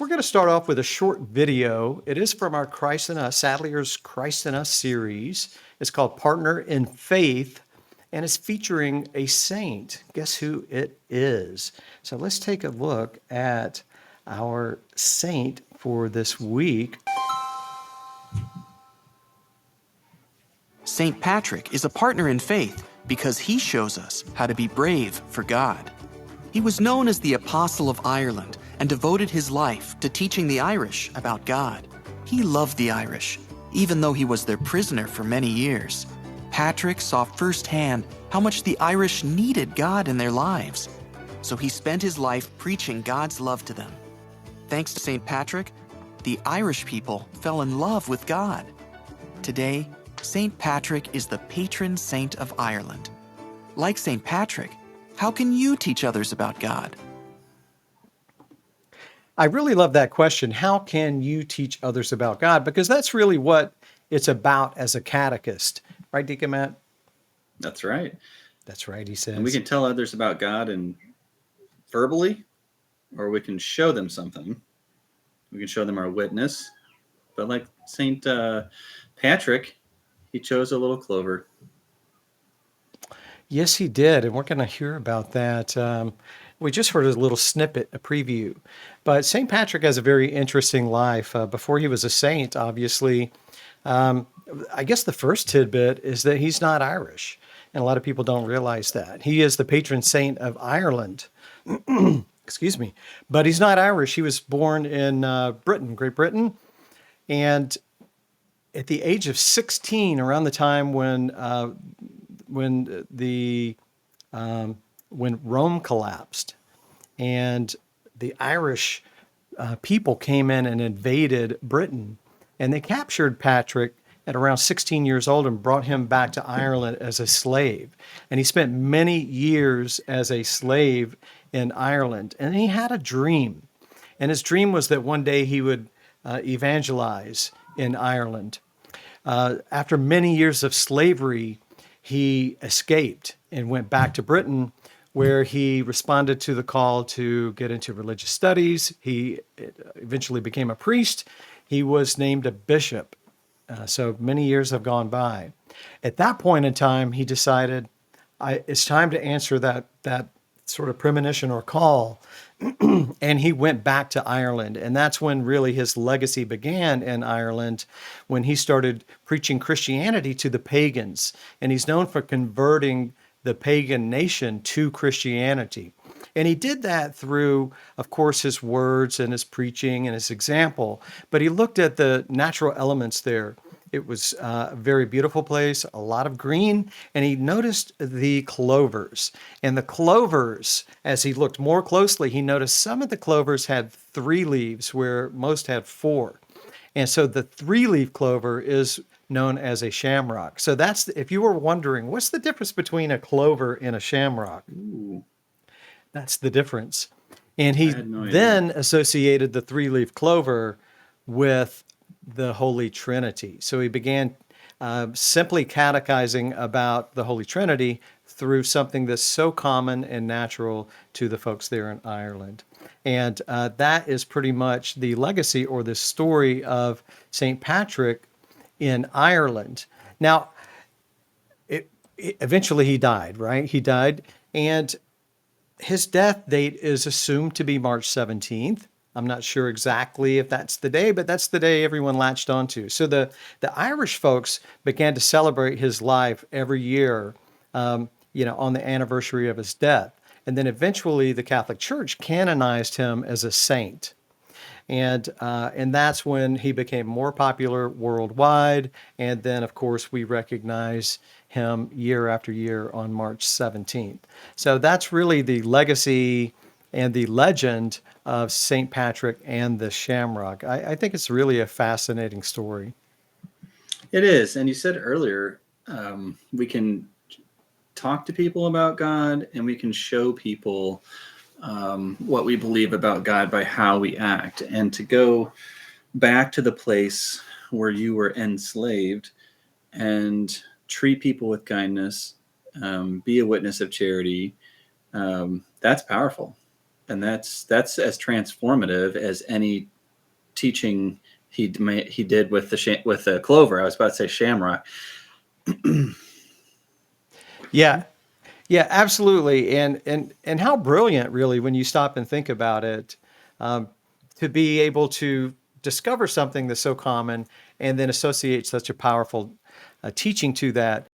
We're going to start off with a short video. It is from our Christ in Us, Sadlier's Christ in Us series. It's called Partner in Faith, and it's featuring a saint. Guess who it is? So let's take a look at our saint for this week. St. Patrick is a partner in faith because he shows us how to be brave for God. He was known as the Apostle of Ireland and devoted his life to teaching the Irish about God. He loved the Irish, even though he was their prisoner for many years. Patrick saw firsthand how much the Irish needed God in their lives, so he spent his life preaching God's love to them. Thanks to St. Patrick, the Irish people fell in love with God. Today, St. Patrick is the patron saint of Ireland. Like St. Patrick, how can you teach others about God? I really love that question. How can you teach others about God? Because that's really what it's about as a catechist. Right, Deacon Matt? That's right. That's right, he says. And we can tell others about God and verbally, or we can show them something. We can show them our witness. But like St. Patrick, he chose a little clover. Yes, he did. And we're going to hear about that. We just heard a little snippet, a preview. But St. Patrick has a very interesting life. Before he was a saint, obviously, I guess the first tidbit is that he's not Irish. And a lot of people don't realize that. He is the patron saint of Ireland. Excuse me. But he's not Irish. He was born in Britain, Great Britain. And at the age of 16, around the time when Rome collapsed and the Irish people came in and invaded Britain, and they captured Patrick at around 16 years old and brought him back to Ireland as a slave. And he spent many years as a slave in Ireland. And he had a dream. And his dream was that one day he would evangelize in Ireland. After many years of slavery, he escaped and went back to Britain, where he responded to the call to get into religious studies. He eventually became a priest. He was named a bishop. So many years have gone by. At that point in time, he decided, it's time to answer that sort of premonition or call. And he went back to Ireland. And that's when really his legacy began in Ireland, when he started preaching Christianity to the pagans. And he's known for converting the pagan nation to Christianity. And he did that through, of course, his words and his preaching and his example. But he looked at the natural elements there. It was a very beautiful place, a lot of green, and he noticed the clovers. And the clovers, as he looked more closely, he noticed some of the clovers had 3 leaves where most had 4. And so the 3-leaf clover is known as a shamrock. So that's, if you were wondering, what's the difference between a clover and a shamrock? Ooh. That's the difference. And he No then associated the 3-leaf clover with the Holy Trinity. So he began simply catechizing about the Holy Trinity through something that's so common and natural to the folks there in Ireland. And that is pretty much the legacy or the story of St. Patrick in Ireland. Now, eventually he died, right? He died, and his death date is assumed to be March 17th. I'm not sure exactly if that's the day, but that's the day everyone latched onto. So the Irish folks began to celebrate his life every year, on the anniversary of his death. And then eventually the Catholic Church canonized him as a saint. And that's when he became more popular worldwide. And then, of course, we recognize him year after year on March 17th. So that's really the legacy and the legend of St. Patrick and the Shamrock. I think it's really a fascinating story. It is. And you said earlier, we can talk to people about God, and we can show people what we believe about God by how we act. And to go back to the place where you were enslaved and treat people with kindness, be a witness of charity, that's powerful. and that's as transformative as any teaching he did with the clover. I was about to say Shamrock. Yeah. Yeah, absolutely. And how brilliant, really, when you stop and think about it, um, to be able to discover something that's so common and then associate such a powerful teaching to that.